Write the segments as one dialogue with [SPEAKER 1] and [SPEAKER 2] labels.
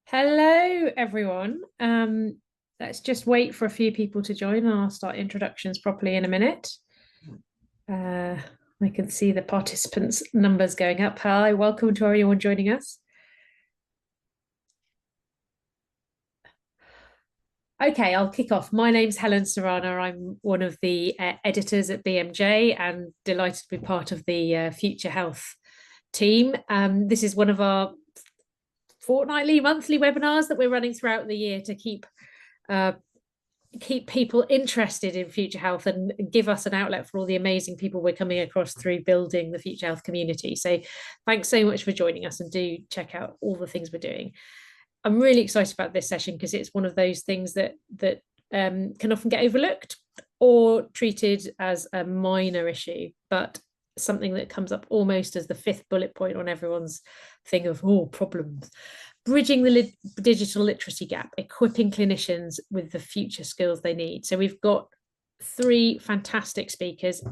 [SPEAKER 1] Hello, everyone. Let's just wait for a few people to join, and I'll start introductions properly in a minute. Uh, I can see the participants' numbers going up. Hi, welcome to everyone joining us. Okay, I'll kick off. My name's Helen Serrana. I'm one of the editors at BMJ and delighted to be part of the Future Health team. This is one of our fortnightly, monthly webinars that we're running throughout the year to uh, keep people interested in future health and give us an outlet for all the amazing people we're coming across through building the future health community. So thanks so much for joining us, and do check out all the things we're doing. I'm really excited about this session because it's one of those things that can often get overlooked or treated as a minor issue, but something that comes up almost as the fifth bullet point on everyone's thing of problems. Bridging the digital literacy gap, equipping clinicians with the future skills they need. So we've got three fantastic speakers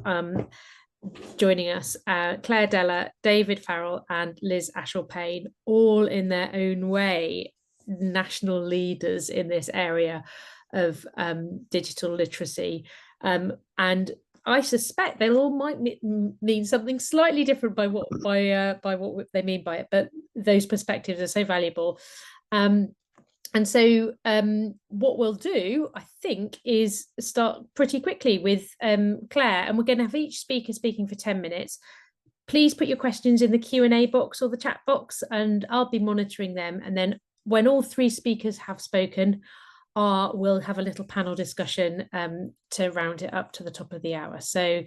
[SPEAKER 1] joining us, Claire Dellar, David Farrell, and Liz Ashall-Payne, all in their own way national leaders in this area of digital literacy. And I suspect they'll all might mean something slightly different by what they mean by it, but those perspectives are so valuable. And so what we'll do, I think, is start pretty quickly with Claire, and we're going to have each speaker speaking for 10 minutes. Please put your questions in the Q&A box or the chat box, and I'll be monitoring them. And then when all three speakers have spoken, we'll have a little panel discussion to round it up to the top of the hour. So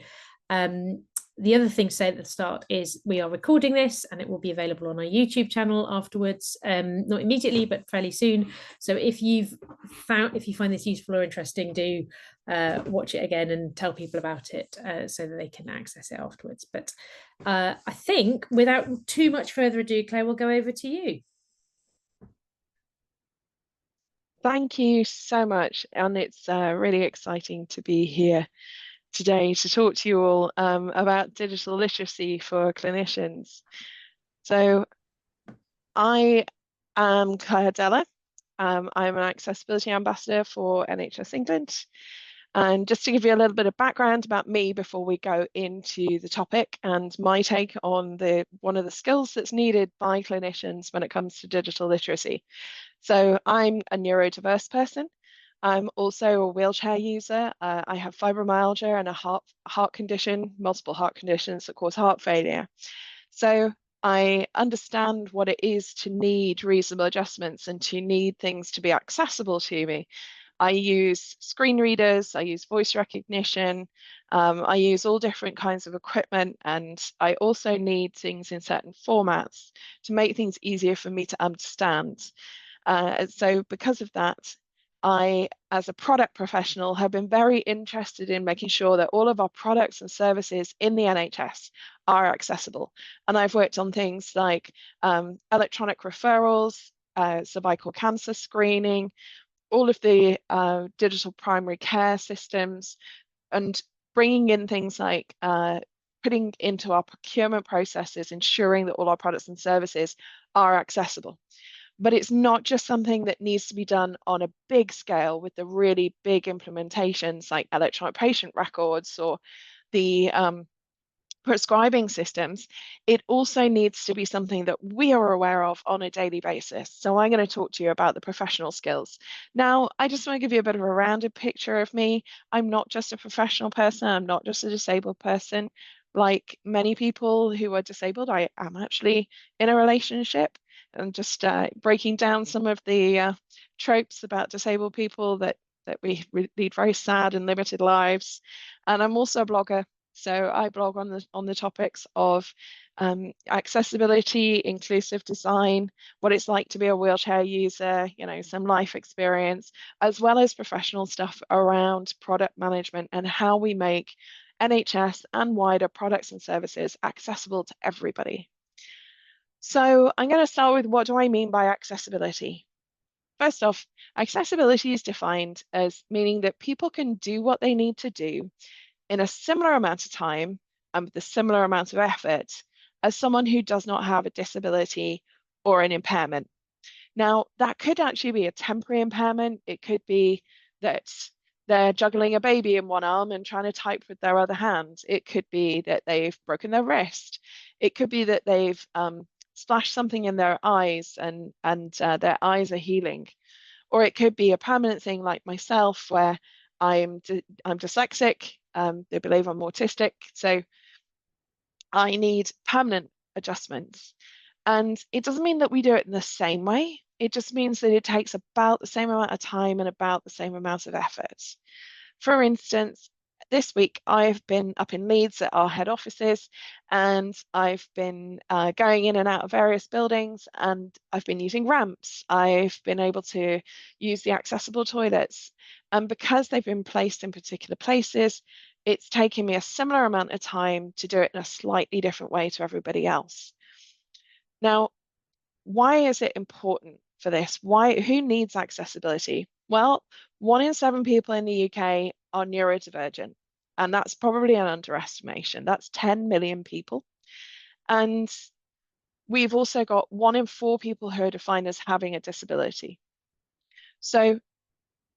[SPEAKER 1] the other thing to say at the start is we are recording this and it will be available on our YouTube channel afterwards, not immediately, but fairly soon. So if you find this useful or interesting, do watch it again and tell people about it so that they can access it afterwards. But I think without too much further ado, Claire, we'll go over to you.
[SPEAKER 2] Thank you so much, and it's really exciting to be here today to talk to you all about digital literacy for clinicians. So I am Claire Dellar. I'm an accessibility ambassador for NHS England. And just to give you a little bit of background about me before we go into the topic and my take on one of the skills that's needed by clinicians when it comes to digital literacy. So I'm a neurodiverse person. I'm also a wheelchair user. I have fibromyalgia and a heart condition, multiple heart conditions that cause heart failure. So I understand what it is to need reasonable adjustments and to need things to be accessible to me. I use screen readers, I use voice recognition, I use all different kinds of equipment, and I also need things in certain formats to make things easier for me to understand. So because of that, I, as a product professional, have been very interested in making sure that all of our products and services in the NHS are accessible. And I've worked on things like electronic referrals, cervical cancer screening, all of the digital primary care systems, and bringing in things like putting into our procurement processes, ensuring that all our products and services are accessible. But it's not just something that needs to be done on a big scale with the really big implementations like electronic patient records or the prescribing systems. It also needs to be something that we are aware of on a daily basis. So I'm going to talk to you about the professional skills. Now, I just want to give you a bit of a rounded picture of me. I'm not just a professional person. I'm not just a disabled person. Like many people who are disabled, I am actually in a relationship, and just breaking down some of the tropes about disabled people that we lead very sad and limited lives. And I'm also a blogger. So I blog on the topics of accessibility, inclusive design, what it's like to be a wheelchair user, some life experience, as well as professional stuff around product management and how we make NHS and wider products and services accessible to everybody. So I'm going to start with, what do I mean by accessibility? First off, accessibility is defined as meaning that people can do what they need to do in a similar amount of time and with a similar amount of effort as someone who does not have a disability or an impairment. Now, that could actually be a temporary impairment. It could be that they're juggling a baby in one arm and trying to type with their other hand. It could be that they've broken their wrist. It could be that they've splashed something in their eyes and their eyes are healing. Or it could be a permanent thing like myself, where I'm dyslexic. They believe I'm autistic, so I need permanent adjustments. And it doesn't mean that we do it in the same way. It just means that it takes about the same amount of time and about the same amount of effort. For instance, this week I've been up in Leeds at our head offices, and I've been going in and out of various buildings, and I've been using ramps. I've been able to use the accessible toilets. And because they've been placed in particular places, it's taken me a similar amount of time to do it in a slightly different way to everybody else. Now, why is it important for this? Who needs accessibility? Well, 1 in 7 people in the UK are neurodivergent, and that's probably an underestimation. That's 10 million people. And we've also got 1 in 4 people who are defined as having a disability. So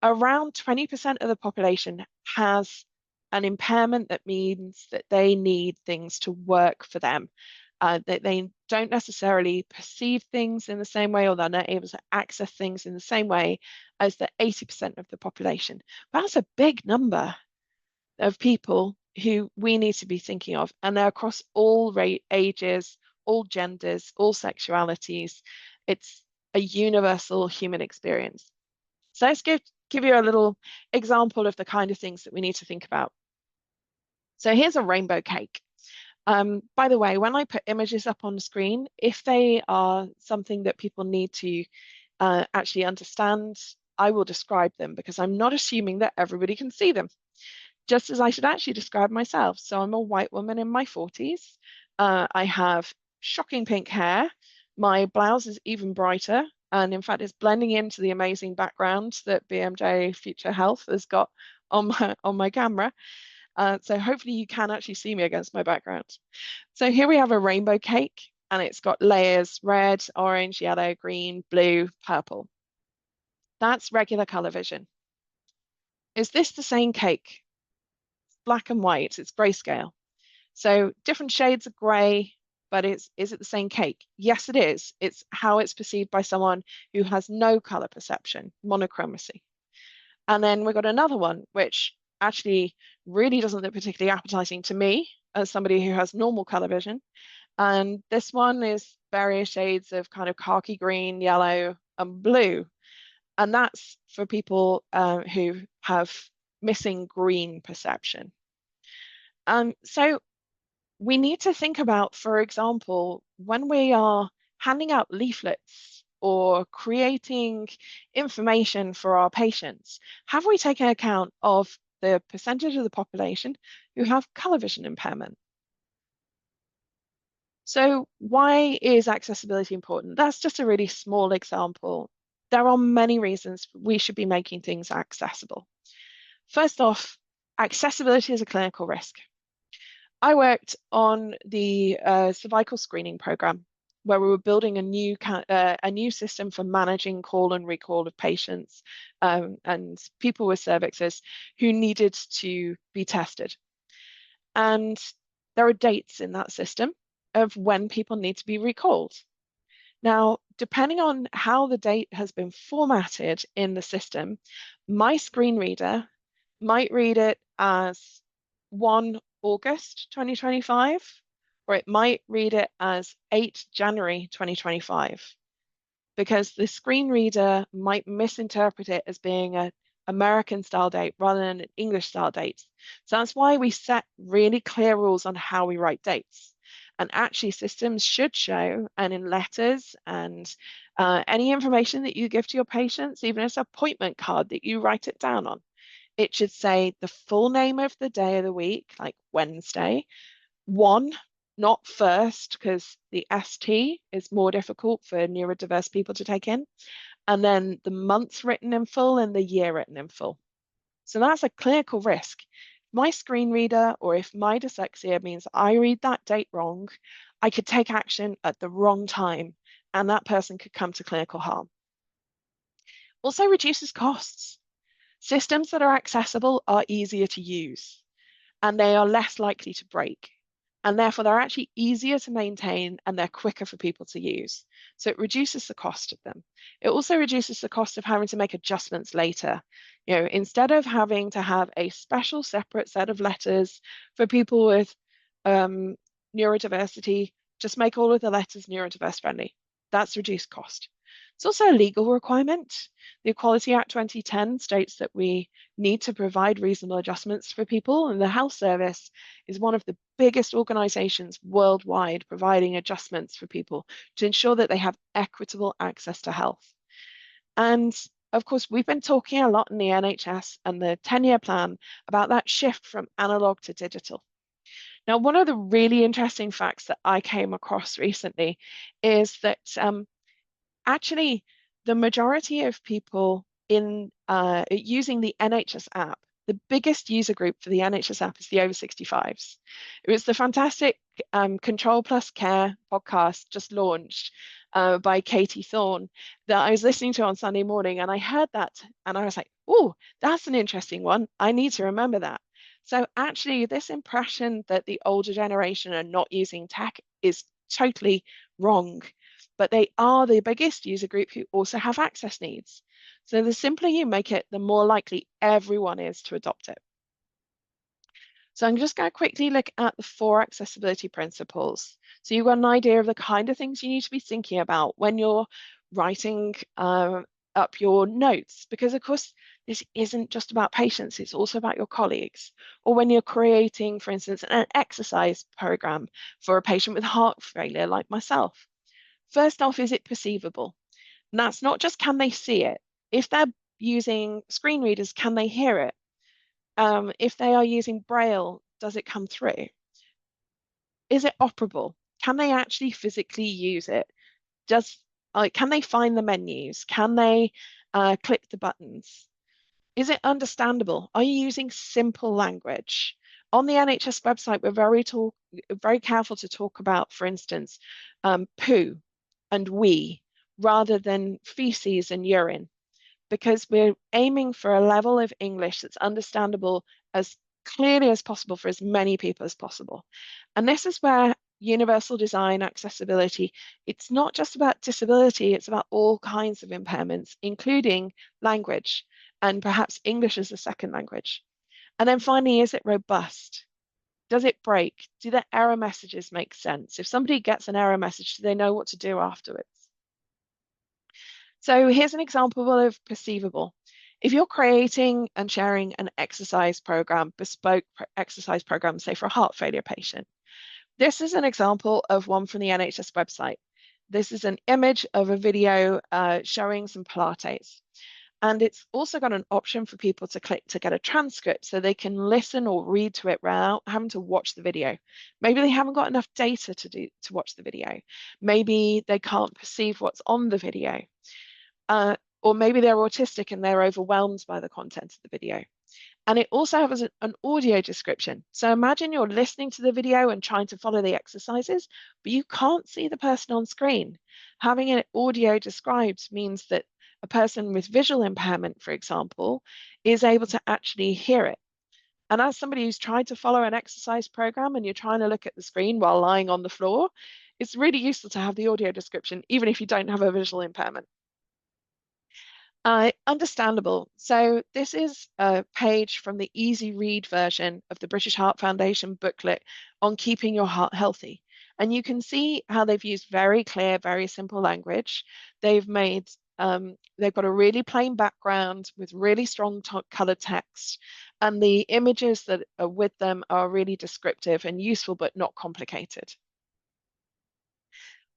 [SPEAKER 2] around 20% of the population has an impairment that means that they need things to work for them. That they don't necessarily perceive things in the same way, or they're not able to access things in the same way as the 80% of the population. But that's a big number of people who we need to be thinking of, and they're across all ages, all genders, all sexualities. It's a universal human experience. So let's give you a little example of the kind of things that we need to think about. So here's a rainbow cake. By the way, when I put images up on the screen, if they are something that people need to actually understand, I will describe them, because I'm not assuming that everybody can see them, just as I should actually describe myself. So I'm a white woman in my 40s. I have shocking pink hair. My blouse is even brighter, and in fact, it's blending into the amazing background that BMJ Future Health has got on my camera. So hopefully you can actually see me against my background. So here we have a rainbow cake, and it's got layers: red, orange, yellow, green, blue, purple. That's regular color vision. Is this the same cake? Black and white, it's grayscale. So different shades of gray, but is it the same cake? Yes, it is. It's how it's perceived by someone who has no color perception, monochromacy. And then we've got another one, which actually really doesn't look particularly appetizing to me as somebody who has normal color vision. And this one is various shades of kind of khaki green, yellow, and blue. And that's for people who have missing green perception. So we need to think about, for example, when we are handing out leaflets or creating information for our patients, have we taken account of the percentage of the population who have colour vision impairment? So why is accessibility important? That's just a really small example. There are many reasons we should be making things accessible. First off, accessibility is a clinical risk. I worked on the cervical screening program, where we were building a new system for managing call and recall of patients and people with cervixes who needed to be tested. And there are dates in that system of when people need to be recalled. Now, depending on how the date has been formatted in the system, my screen reader might read it as 1 August 2025, or it might read it as 8 January 2025, because the screen reader might misinterpret it as being an American style date rather than an English style date. So that's why we set really clear rules on how we write dates. And actually, systems should show, and in letters and any information that you give to your patients, even as an appointment card that you write it down on, it should say the full name of the day of the week, like Wednesday, 1, not first, because the ST is more difficult for neurodiverse people to take in, and then the month written in full and the year written in full. So that's a clinical risk. My screen reader, or if my dyslexia means I read that date wrong, I could take action at the wrong time, and that person could come to clinical harm. Also reduces costs. Systems that are accessible are easier to use, and they are less likely to break. And therefore, they're actually easier to maintain and they're quicker for people to use. So it reduces the cost of them. It also reduces the cost of having to make adjustments later. Instead of having to have a special separate set of letters for people with neurodiversity, just make all of the letters neurodiverse friendly. That's reduced cost. It's also a legal requirement. The Equality Act 2010 states that we need to provide reasonable adjustments for people, and the Health Service is one of the biggest organizations worldwide providing adjustments for people to ensure that they have equitable access to health. And of course, we've been talking a lot in the NHS and the 10-year plan about that shift from analog to digital. Now, one of the really interesting facts that I came across recently is that actually, the majority of people in using the NHS app, the biggest user group for the NHS app is the over 65s. It was the fantastic Control Plus Care podcast just launched by Katie Thorne that I was listening to on Sunday morning, and I heard that and I was like, oh, that's an interesting one. I need to remember that. So actually, this impression that the older generation are not using tech is totally wrong, but they are the biggest user group who also have access needs. So the simpler you make it, the more likely everyone is to adopt it. So I'm just going to quickly look at the 4 accessibility principles. So you've got an idea of the kind of things you need to be thinking about when you're writing up your notes, because of course, this isn't just about patients, it's also about your colleagues. Or when you're creating, for instance, an exercise program for a patient with heart failure like myself. First off, is it perceivable? And that's not just can they see it. If they're using screen readers, can they hear it? If they are using Braille, does it come through? Is it operable? Can they actually physically use it? Can they find the menus? Can they click the buttons? Is it understandable? Are you using simple language? On the NHS website, we're very careful to talk about, for instance, poo and wee rather than feces and urine, because we're aiming for a level of English that's understandable as clearly as possible for as many people as possible. And this is where universal design accessibility, it's not just about disability, it's about all kinds of impairments, including language and perhaps English as a second language. And then finally, is it robust? Does it break? Do the error messages make sense? If somebody gets an error message, do they know what to do afterwards? So here's an example of perceivable. If you're creating and sharing an exercise program, bespoke exercise program, say for a heart failure patient, this is an example of one from the NHS website. This is an image of a video showing some Pilates. And it's also got an option for people to click to get a transcript so they can listen or read to it without having to watch the video. Maybe they haven't got enough data to watch the video. Maybe they can't perceive what's on the video. Or maybe they're autistic and they're overwhelmed by the content of the video. And it also has an audio description. So imagine you're listening to the video and trying to follow the exercises, but you can't see the person on screen. Having an audio described means that a person with visual impairment, for example, is able to actually hear it. And as somebody who's tried to follow an exercise program and you're trying to look at the screen while lying on the floor, it's really useful to have the audio description, even if you don't have a visual impairment. Understandable. So this is a page from the easy read version of the British Heart Foundation booklet on keeping your heart healthy. And you can see how they've used very clear, very simple language. They've got a really plain background with really strong colored text. And the images that are with them are really descriptive and useful, but not complicated.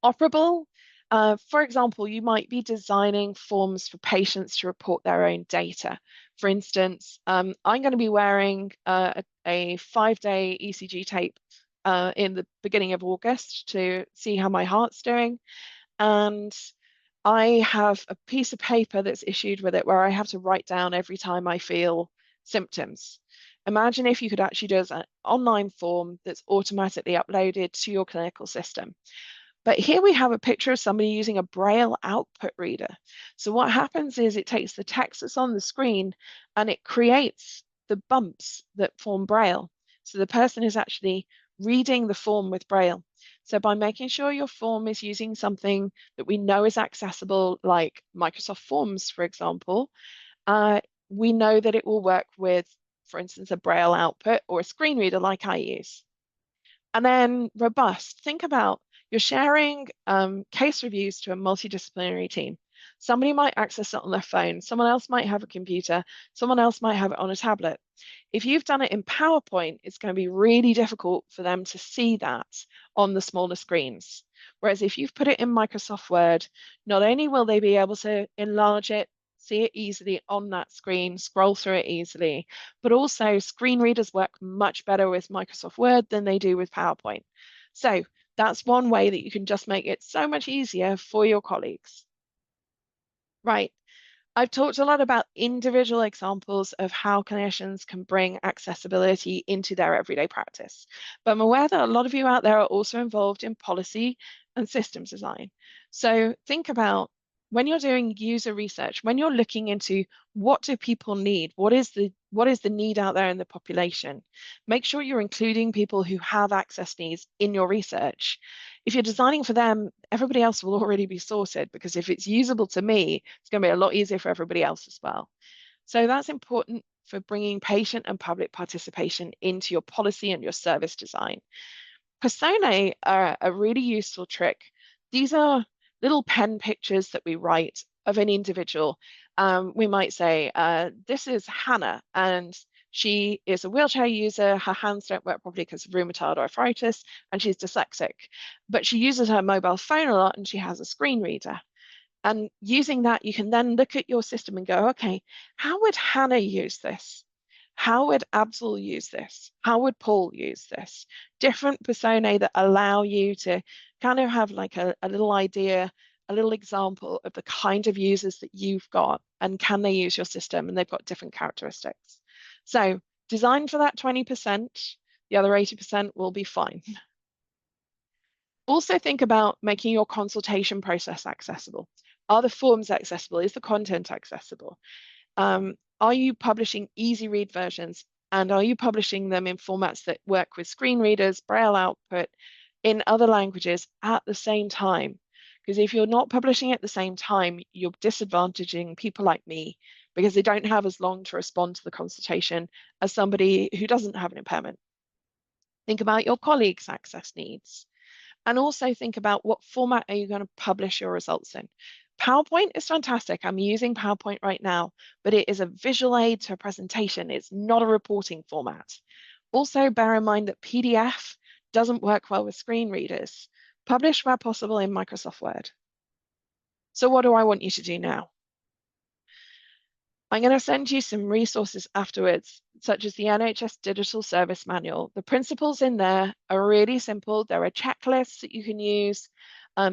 [SPEAKER 2] Operable. For example, you might be designing forms for patients to report their own data. For instance, I'm going to be wearing a 5-day ECG tape in the beginning of August to see how my heart's doing. And I have a piece of paper that's issued with it where I have to write down every time I feel symptoms. Imagine if you could actually do an online form that's automatically uploaded to your clinical system. But here we have a picture of somebody using a Braille output reader. So what happens is it takes the text that's on the screen and it creates the bumps that form Braille. So the person is actually reading the form with Braille. So by making sure your form is using something that we know is accessible, like Microsoft Forms, for example, we know that it will work with, for instance, a Braille output or a screen reader like I use. And then robust. Think about you're sharing case reviews to a multidisciplinary team. Somebody might access it on their phone, someone else might have a computer, someone else might have it on a tablet. If you've done it in PowerPoint, it's going to be really difficult for them to see that on the smaller screens. Whereas if you've put it in Microsoft Word, not only will they be able to enlarge it, see it easily on that screen, scroll through it easily, but also screen readers work much better with Microsoft Word than they do with PowerPoint. So that's one way that you can just make it so much easier for your colleagues. Right. I've talked a lot about individual examples of how clinicians can bring accessibility into their everyday practice, but I'm aware that a lot of you out there are also involved in policy and systems design. So think about when you're doing user research, when you're looking into what do people need, what is the need out there in the population, make sure you're including people who have access needs in your research. If you're designing for them, everybody else will already be sorted, because if it's usable to me, it's going to be a lot easier for everybody else as well. So that's important for bringing patient and public participation into your policy and your service design. Personae are a really useful trick. These are little pen pictures that we write of an individual. We might say, this is Hannah, and she is a wheelchair user. Her hands don't work properly because of rheumatoid arthritis, and she's dyslexic. But she uses her mobile phone a lot, and she has a screen reader. And using that, you can then look at your system and go, okay, how would Hannah use this? How would Abdul use this? How would Paul use this? Different personae that allow you to kind of have like a little idea, a little example of the kind of users that you've got, and can they use your system? And they've got different characteristics. So design for that 20%, the other 80% will be fine. Also think about making your consultation process accessible. Are the forms accessible? Is the content accessible? Are you publishing easy read versions? And are you publishing them in formats that work with screen readers, Braille output, in other languages at the same time? Because if you're not publishing at the same time, you're disadvantaging people like me, because they don't have as long to respond to the consultation as somebody who doesn't have an impairment. Think about your colleagues' access needs. And also think about what format are you going to publish your results in. PowerPoint is fantastic. I'm using PowerPoint right now, but it is a visual aid to a presentation. It's not a reporting format. Also, bear in mind that PDF doesn't work well with screen readers. Publish where possible in Microsoft Word. So what do I want you to do now? I'm going to send you some resources afterwards, such as the NHS Digital Service Manual. The principles in there are really simple. There are checklists that you can use.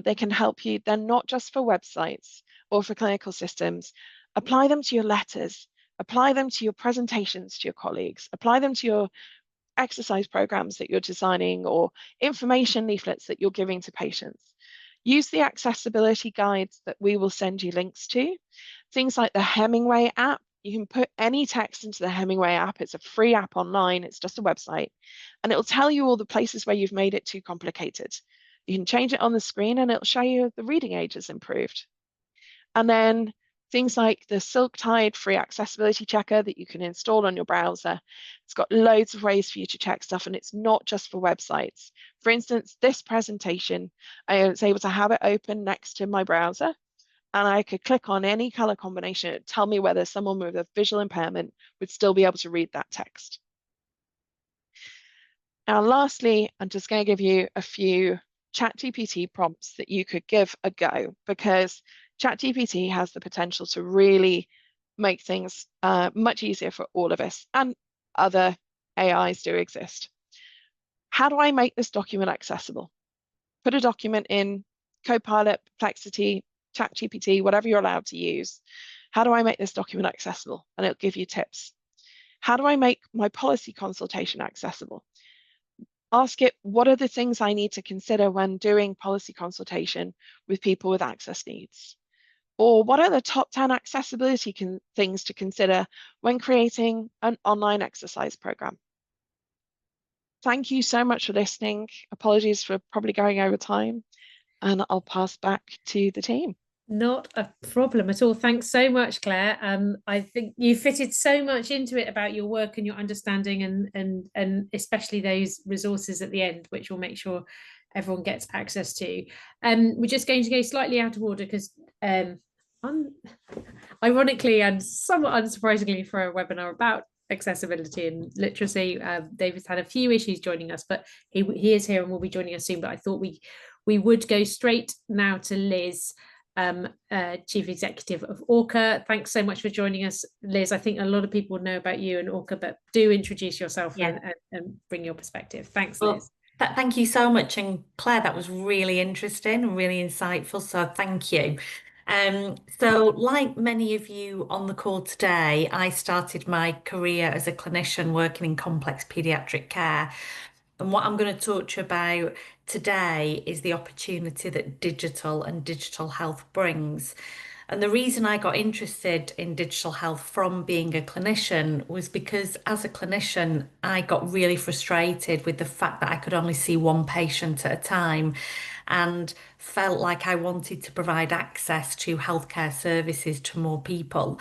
[SPEAKER 2] They can help you. They're not just for websites or for clinical systems. Apply them to your letters. Apply them to your presentations to your colleagues. Apply them to your exercise programs that you're designing or information leaflets that you're giving to patients. Use the accessibility guides that we will send you links to. Things like the Hemingway app. You can put any text into the Hemingway app. It's a free app online. It's just a website. And it'll tell you all the places where you've made it too complicated. You can change it on the screen and it'll show you the reading age has improved. And then things like the Silktide free accessibility checker that you can install on your browser. It's got loads of ways for you to check stuff, and it's not just for websites. For instance, this presentation, I was able to have it open next to my browser, and I could click on any color combination and tell me whether someone with a visual impairment would still be able to read that text. Now, lastly, I'm just going to give you a few ChatGPT prompts that you could give a go, because ChatGPT has the potential to really make things much easier for all of us, and other AIs do exist. How do I make this document accessible? Put a document in Copilot, Perplexity, ChatGPT, whatever you're allowed to use. How do I make this document accessible? And it'll give you tips. How do I make my policy consultation accessible? Ask it, what are the things I need to consider when doing policy consultation with people with access needs? Or what are the top 10 accessibility things to consider when creating an online exercise program? Thank you so much for listening. Apologies for probably going over time, and I'll pass back to the team.
[SPEAKER 1] Not a problem at all. Thanks so much, Claire. I think you fitted so much into it about your work and your understanding, and especially those resources at the end, which will make sure everyone gets access to. We're just going to go slightly out of order because, ironically and somewhat unsurprisingly, for a webinar about accessibility and literacy, David's had a few issues joining us, but he is here and will be joining us soon. But I thought we would go straight now to Liz, Chief Executive of Orca. Thanks so much for joining us, Liz. I think a lot of people know about you and Orca, but do introduce yourself and bring your perspective. Thanks, Liz.
[SPEAKER 3] Thank you so much. And Claire, that was really interesting and really insightful. So thank you. So like many of you on the call today, I started my career as a clinician working in complex paediatric care. And what I'm going to talk to you about today is the opportunity that digital and digital health brings. And the reason I got interested in digital health from being a clinician was because as a clinician, I got really frustrated with the fact that I could only see one patient at a time and felt like I wanted to provide access to healthcare services to more people.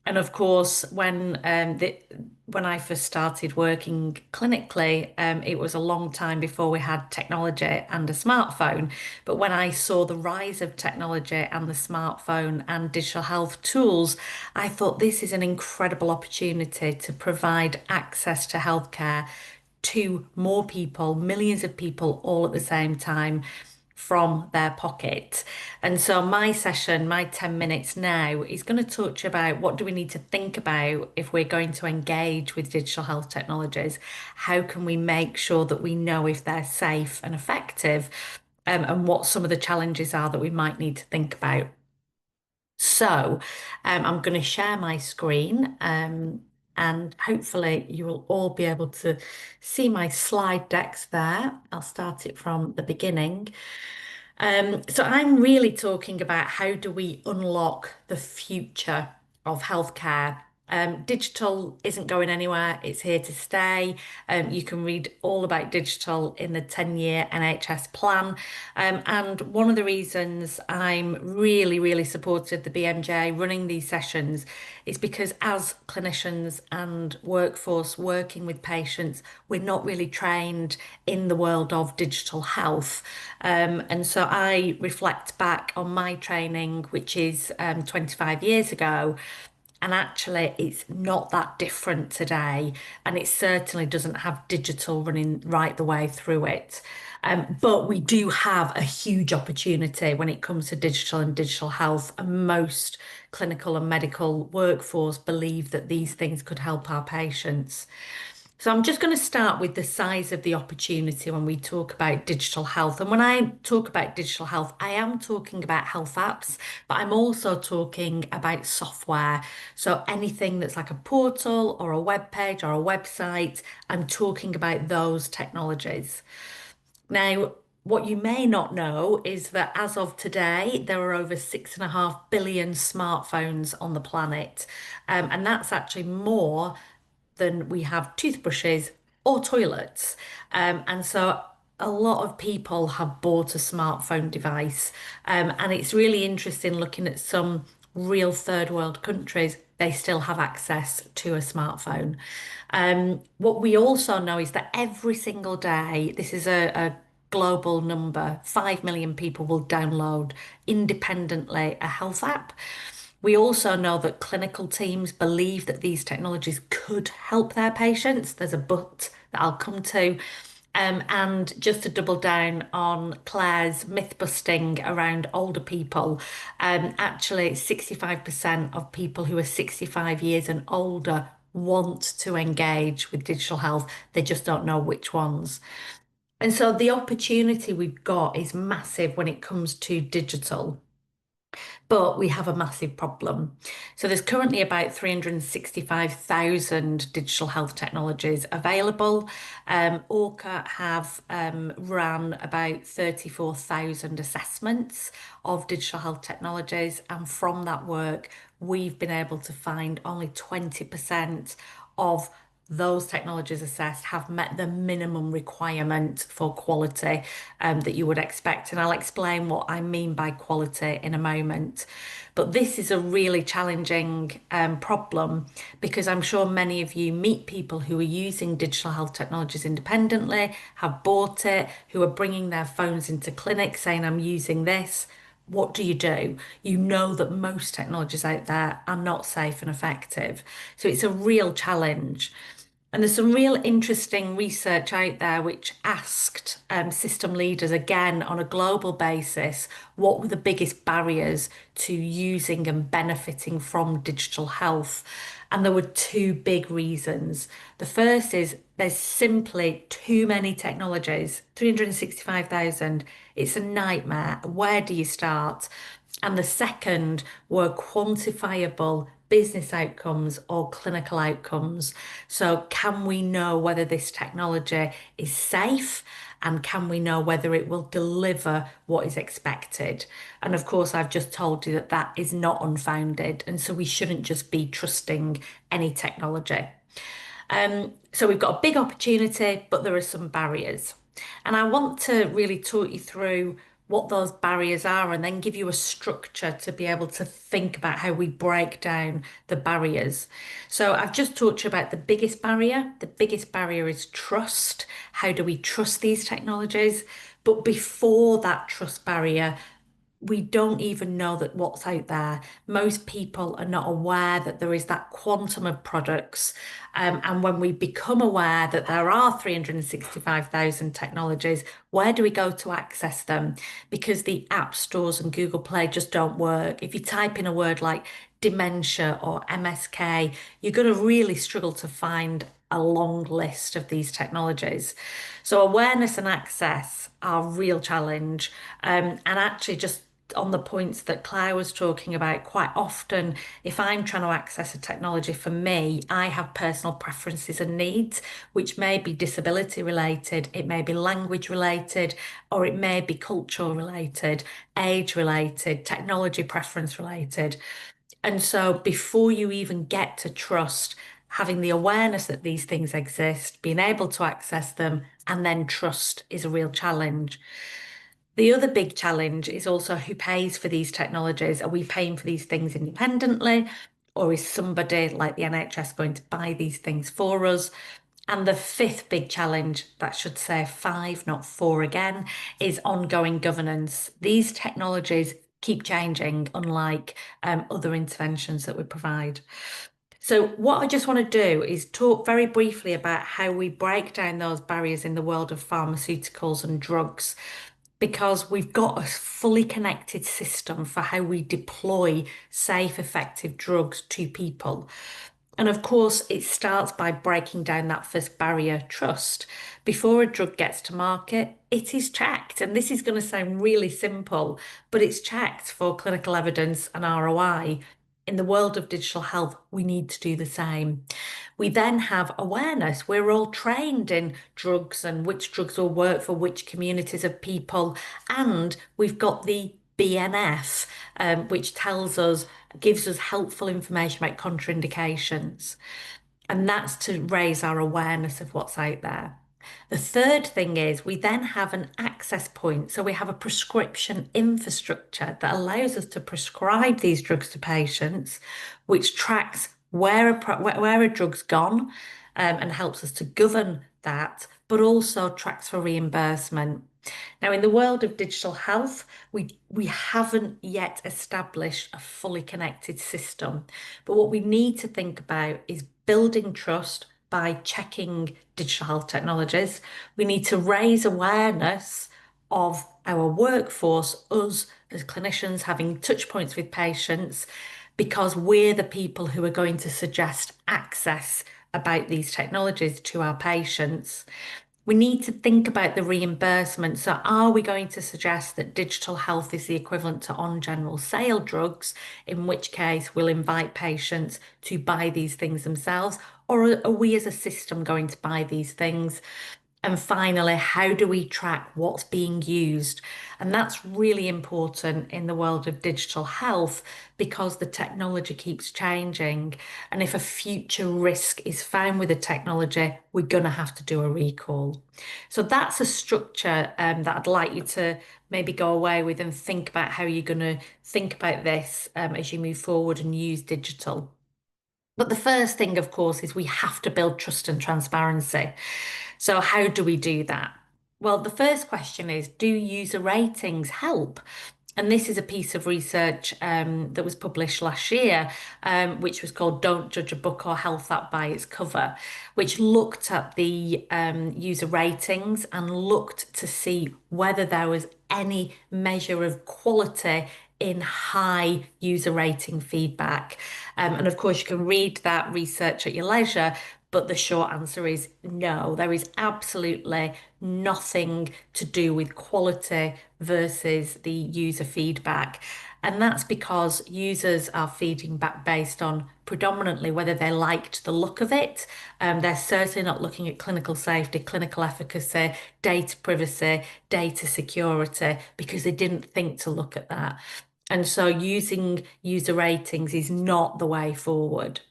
[SPEAKER 3] And of course, when I first started working clinically, it was a long time before we had technology and a smartphone. But when I saw the rise of technology and the smartphone and digital health tools, I thought this is an incredible opportunity to provide access to healthcare to more people, millions of people, all at the same time, from their pocket. And so my session, my 10 minutes now, is going to touch about what do we need to think about if we're going to engage with digital health technologies? How can we make sure that we know if they're safe and effective, and what some of the challenges are that we might need to think about? So I'm going to share my screen, and hopefully you will all be able to see my slide decks there. I'll start it from the beginning. So I'm really talking about how do we unlock the future of healthcare. Digital isn't going anywhere, it's here to stay. You can read all about digital in the 10-year NHS plan. And one of the reasons I'm really, really supportive of the BMJ running these sessions is because as clinicians and workforce working with patients, we're not really trained in the world of digital health. And so I reflect back on my training, which is 25 years ago. And actually, it's not that different today. And it certainly doesn't have digital running right the way through it. But we do have a huge opportunity when it comes to digital and digital health. And most clinical and medical workforce believe that these things could help our patients. So I'm just going to start with the size of the opportunity when we talk about digital health. And when I talk about digital health, I am talking about health apps, but I'm also talking about software. So anything that's like a portal or a web page or a website, I'm talking about those technologies. Now, what you may not know is that as of today, there are over 6.5 billion smartphones on the planet. And that's actually more than we have toothbrushes or toilets. And so a lot of people have bought a smartphone device. And it's really interesting looking at some real third world countries, they still have access to a smartphone. What we also know is that every single day, this is a global number, 5 million people will download independently a health app. We also know that clinical teams believe that these technologies could help their patients. There's a but that I'll come to. And just to double down on Claire's myth busting around older people, actually 65% of people who are 65 years and older want to engage with digital health. They just don't know which ones. And so the opportunity we've got is massive when it comes to digital. But we have a massive problem. So there's currently about 365,000 digital health technologies available. Orca have run about 34,000 assessments of digital health technologies, and from that work, we've been able to find only 20% of those technologies assessed have met the minimum requirement for quality that you would expect. And I'll explain what I mean by quality in a moment. But this is a really challenging problem, because I'm sure many of you meet people who are using digital health technologies independently, have bought it, who are bringing their phones into clinic saying, I'm using this. What do? You know that most technologies out there are not safe and effective. So it's a real challenge. And there's some real interesting research out there which asked system leaders, again on a global basis, what were the biggest barriers to using and benefiting from digital health. And there were two big reasons. The first is there's simply too many technologies, 365,000. It's a nightmare. Where do you start? And the second were quantifiable business outcomes or clinical outcomes. So can we know whether this technology is safe, and can we know whether it will deliver what is expected? And of course, I've just told you that that is not unfounded. And so we shouldn't just be trusting any technology. So we've got a big opportunity, but there are some barriers. And I want to really talk you through what those barriers are, and then give you a structure to be able to think about how we break down the barriers. So I've just talked to you about the biggest barrier. The biggest barrier is trust. How do we trust these technologies? But before that trust barrier, we don't even know that what's out there. Most people are not aware that there is that quantum of products. And when we become aware that there are 365,000 technologies, where do we go to access them? Because the app stores and Google Play just don't work. If you type in a word like dementia or MSK, you're going to really struggle to find a long list of these technologies. So awareness and access are a real challenge. And actually, just on the points that Claire was talking about, quite often, if I'm trying to access a technology, for me, I have personal preferences and needs, which may be disability related, it may be language related, or it may be cultural related, age related, technology preference related. And so before you even get to trust, having the awareness that these things exist, being able to access them, and then trust is a real challenge. The other big challenge is also who pays for these technologies. Are we paying for these things independently, or is somebody like the NHS going to buy these things for us? And the fifth big challenge, that should say five, not four again, is ongoing governance. These technologies keep changing, unlike other interventions that we provide. So what I just want to do is talk very briefly about how we break down those barriers in the world of pharmaceuticals and drugs, because we've got a fully connected system for how we deploy safe, effective drugs to people. And of course, it starts by breaking down that first barrier, trust. Before a drug gets to market, it is checked. And this is going to sound really simple, but it's checked for clinical evidence and ROI. In the world of digital health, we need to do the same. We then have awareness. We're all trained in drugs and which drugs will work for which communities of people. And we've got the BNF, which gives us helpful information about contraindications. And that's to raise our awareness of what's out there. The third thing is we then have an access point. So we have a prescription infrastructure that allows us to prescribe these drugs to patients, which tracks where a drug's gone, and helps us to govern that, but also tracks for reimbursement. Now, in the world of digital health, we haven't yet established a fully connected system. But what we need to think about is building trust by checking digital health technologies. We need to raise awareness of our workforce, us as clinicians having touch points with patients, because we're the people who are going to suggest access about these technologies to our patients. We need to think about the reimbursement. So are we going to suggest that digital health is the equivalent to on general sale drugs, in which case we'll invite patients to buy these things themselves? Or are we as a system going to buy these things? And finally, how do we track what's being used? And that's really important in the world of digital health because the technology keeps changing. And if a future risk is found with the technology, we're going to have to do a recall. So that's a structure that I'd like you to maybe go away with and think about how you're going to think about this as you move forward and use digital. But the first thing, of course, is we have to build trust and transparency. So how do we do that? Well, the first question is, do user ratings help? And this is a piece of research that was published last year, which was called Don't Judge a Book or Health App by its Cover, which looked at the user ratings and looked to see whether there was any measure of quality in high user rating feedback. And of course, you can read that research at your leisure, but the short answer is no, there is absolutely nothing to do with quality versus the user feedback. And that's because users are feeding back based on predominantly whether they liked the look of it. They're certainly not looking at clinical safety, clinical efficacy, data privacy, data security, because they didn't think to look at that. And so using user ratings is not the way forward.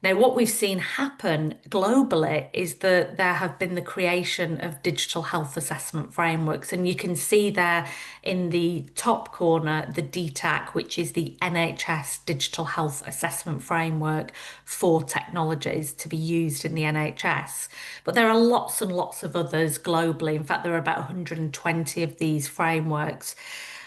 [SPEAKER 3] Now, what we've seen happen globally is that there have been the creation of digital health assessment frameworks. And you can see there in the top corner, the DTAC, which is the NHS Digital Health Assessment Framework for technologies to be used in the NHS. But there are lots and lots of others globally. In fact, there are about 120 of these frameworks.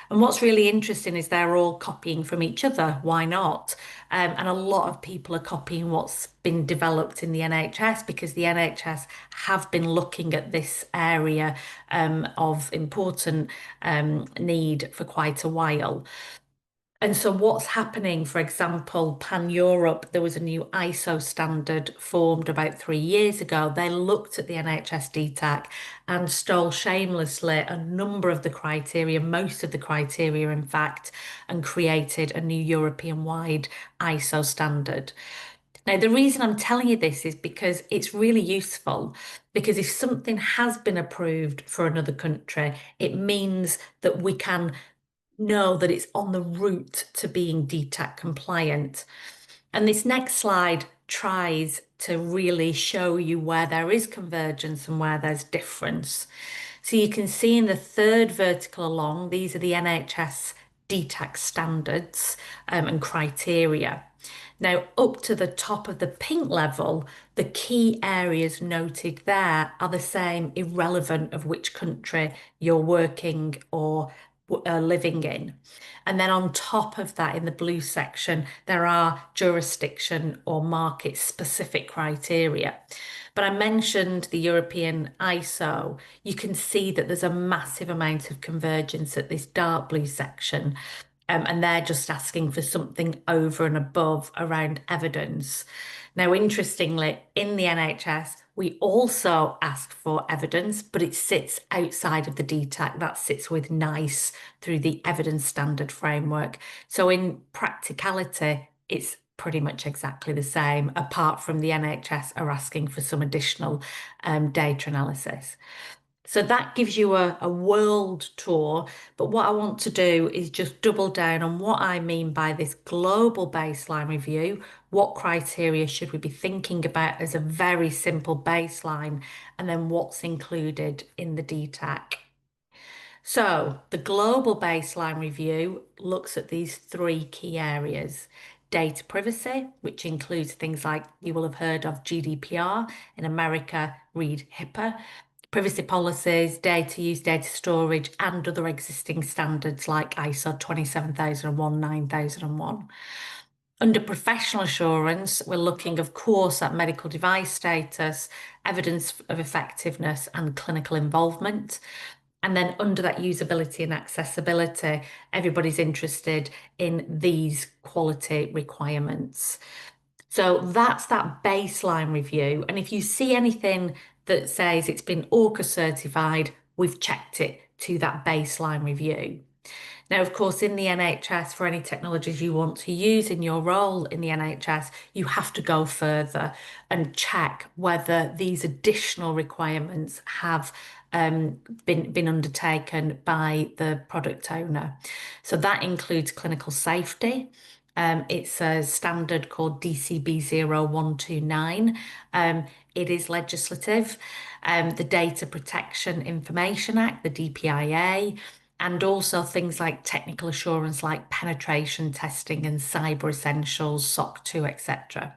[SPEAKER 3] And what's really interesting is they're all copying from each other. Why not? And a lot of people are copying what's been developed in the NHS because the NHS have been looking at this area of important need for quite a while. And so what's happening, for example, Pan-Europe, there was a new ISO standard formed about 3 years ago. They looked at the NHS DTAC and stole shamelessly a number of the criteria, most of the criteria, in fact, and created a new European-wide ISO standard. Now, the reason I'm telling you this is because it's really useful, because if something has been approved for another country, it means that we can know that it's on the route to being DTAC compliant. And this next slide tries to really show you where there is convergence and where there's difference. So you can see in the third vertical along, these are the NHS DTAC standards and criteria. Now, up to the top of the pink level, the key areas noted there are the same, irrelevant of which country you're working or living in. And then on top of that, in the blue section, there are jurisdiction or market specific criteria. But I mentioned the European ISO. You can see that there's a massive amount of convergence at this dark blue section. And they're just asking for something over and above around evidence. Now, interestingly, in the NHS, we also ask for evidence, but it sits outside of the DTAC. That sits with NICE through the evidence standard framework. So in practicality, it's pretty much exactly the same, apart from the NHS are asking for some additional data analysis. So that gives you a world tour. But what I want to do is just double down on what I mean by this global baseline review. What criteria should we be thinking about as a very simple baseline? And then what's included in the DTAC. So the global baseline review looks at these three key areas. Data privacy, which includes things like you will have heard of GDPR. In America, read HIPAA. Privacy policies, data use, data storage, and other existing standards like ISO 27001, 9001. Under professional assurance, we're looking, of course, at medical device status, evidence of effectiveness, and clinical involvement. And then under that usability and accessibility, everybody's interested in these quality requirements. So that's that baseline review. And if you see anything that says it's been ORCA certified, we've checked it to that baseline review. Now, of course, in the NHS, for any technologies you want to use in your role in the NHS, you have to go further and check whether these additional requirements have been undertaken by the product owner. So that includes clinical safety. It's a standard called DCB 0129. It is legislative. The Data Protection Information Act, the DPIA, and also things like technical assurance like penetration testing and cyber essentials, SOC 2, etc.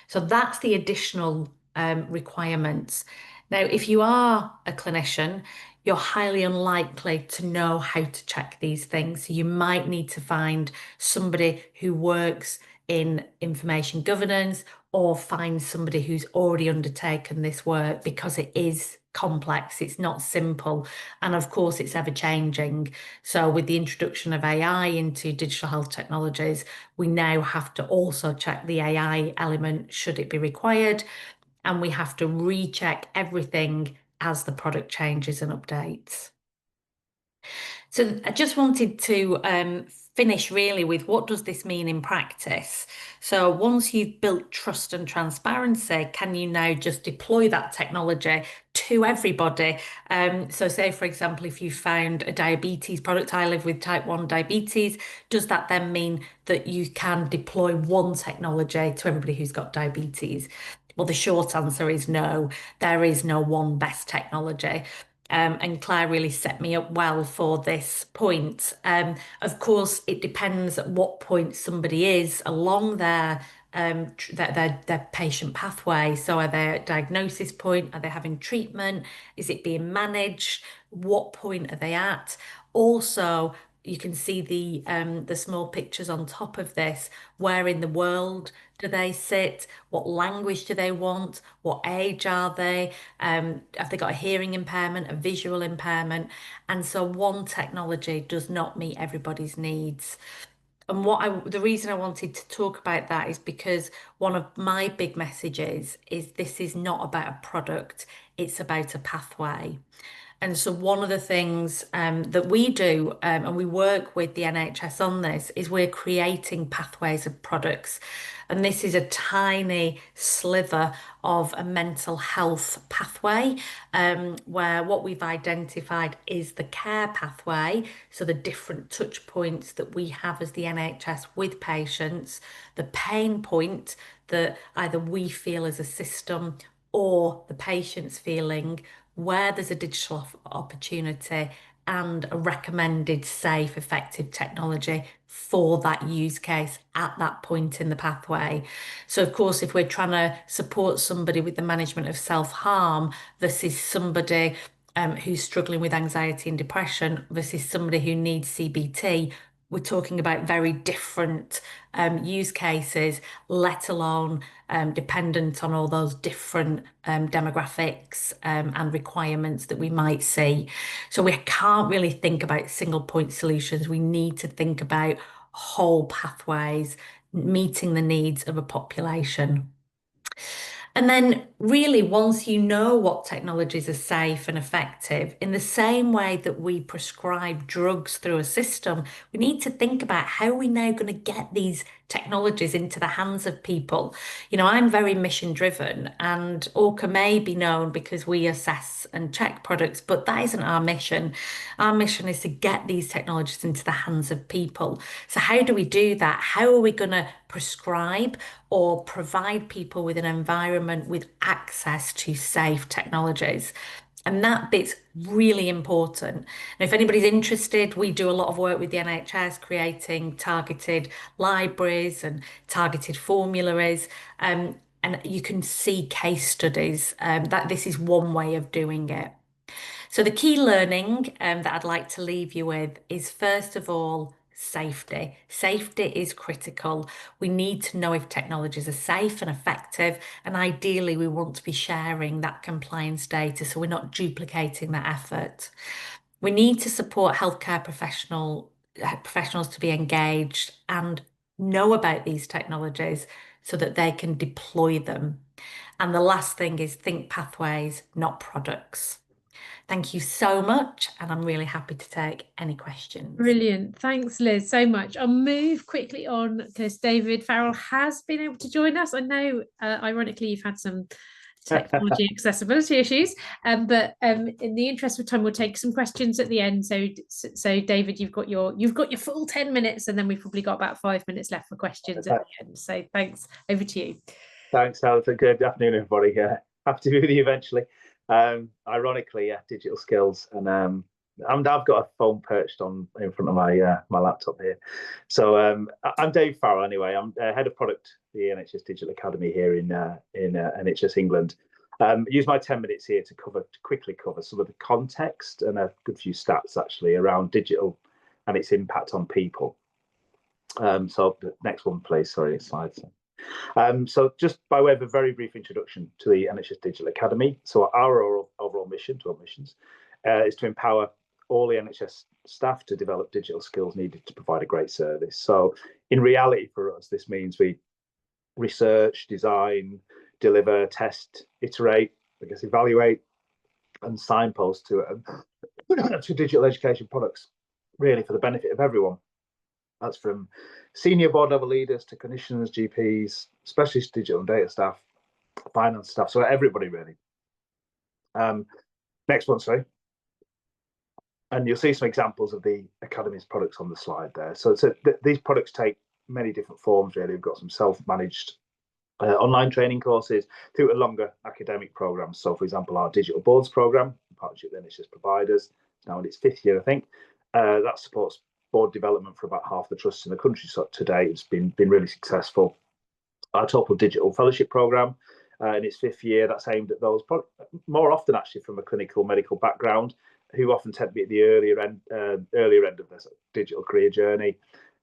[SPEAKER 3] So that's the additional requirements. Now, if you are a clinician, you're highly unlikely to know how to check these things. So you might need to find somebody who works in information governance, or find somebody who's already undertaken this work, because it is complex, it's not simple, and of course it's ever changing. So with the introduction of AI into digital health technologies, we now have to also check the AI element should it be required, and we have to recheck everything as the product changes and updates. So I just wanted to finish really with, what does this mean in practice? So once you've built trust and transparency, can you now just deploy that technology to everybody? So say, for example, if you found a diabetes product, I live with type 1 diabetes, does that then mean that you can deploy one technology to everybody who's got diabetes? Well, the short answer is no, there is no one best technology. And Claire really set me up well for this point. Of course, it depends at what point somebody is along their patient pathway. So are they at diagnosis point? Are they having treatment? Is it being managed? What point are they at? Also, you can see the small pictures on top of this. Where in the world do they sit? What language do they want? What age are they? Have they got a hearing impairment, a visual impairment? And so one technology does not meet everybody's needs. And the reason I wanted to talk about that is because one of my big messages is this is not about a product, it's about a pathway. And so one of the things that we do, and we work with the NHS on this, is we're creating pathways of products. And this is a tiny sliver of a mental health pathway, where what we've identified is the care pathway. So the different touch points that we have as the NHS with patients, the pain point that either we feel as a system or the patient's feeling, where there's a digital opportunity and a recommended safe, effective technology for that use case at that point in the pathway. So of course, if we're trying to support somebody with the management of self-harm versus somebody who's struggling with anxiety and depression versus somebody who needs CBT, we're talking about very different use cases, let alone dependent on all those different demographics and requirements that we might see. So we can't really think about single point solutions. We need to think about whole pathways, meeting the needs of a population. And then really, once you know what technologies are safe and effective, in the same way that we prescribe drugs through a system, we need to think about how are we now going to get these technologies into the hands of people. You know, I'm very mission driven, and ORCA may be known because we assess and check products, but that isn't our mission. Our mission is to get these technologies into the hands of people. So how do we do that? How are we going to prescribe or provide people with an environment with access to safe technologies? And that bit's really important. And if anybody's interested, we do a lot of work with the NHS creating targeted libraries and targeted formularies. And you can see case studies that this is one way of doing it. So the key learning that I'd like to leave you with is, first of all, safety. Safety is critical. We need to know if technologies are safe and effective, and ideally we want to be sharing that compliance data so we're not duplicating that effort. We need to support healthcare professionals to be engaged and know about these technologies so that they can deploy them. And the last thing is think pathways, not products. Thank you so much, and I'm really happy to take any questions.
[SPEAKER 1] Brilliant. Thanks, Liz, so much. I'll move quickly on because David Farrell has been able to join us. I know, ironically, you've had some technology accessibility issues, but in the interest of time, we'll take some questions at the end. So David, you've got your full 10 minutes, and then we've probably got about 5 minutes left for questions at the end. So thanks. Over to you.
[SPEAKER 4] Thanks, Alison. Good afternoon, everybody. Happy to be with you eventually. Ironically, yeah, digital skills, and I've got a phone perched in front of my laptop here. So I'm Dave Farrell. Anyway, I'm head of product at the NHS Digital Academy here in NHS England. Use my 10 minutes here to quickly cover some of the context and a good few stats actually around digital and its impact on people. So the next one, please. Sorry, slides. So just by way of a very brief introduction to the NHS Digital Academy. So our overall mission, 12 missions, is to empower all the NHS staff to develop digital skills needed to provide a great service. So in reality for us, this means we research, design, deliver, test, iterate, evaluate, and signpost to digital education products, really for the benefit of everyone. That's from senior board level leaders to clinicians, GPs, specialist digital and data staff, finance staff, so everybody really. Next one, sorry. And you'll see some examples of the Academy's products on the slide there. So these products take many different forms really. We've got some self-managed online training courses through to longer academic programs. So for example, our digital boards program, in partnership with NHS providers, now in its 5th year, I think, that supports board development for about half the trusts in the country. So today it's been really successful. Our Total Digital Fellowship Programme in its 5th year, that's aimed at those more often actually from a clinical medical background, who often tend to be at the earlier end of their sort of digital career journey.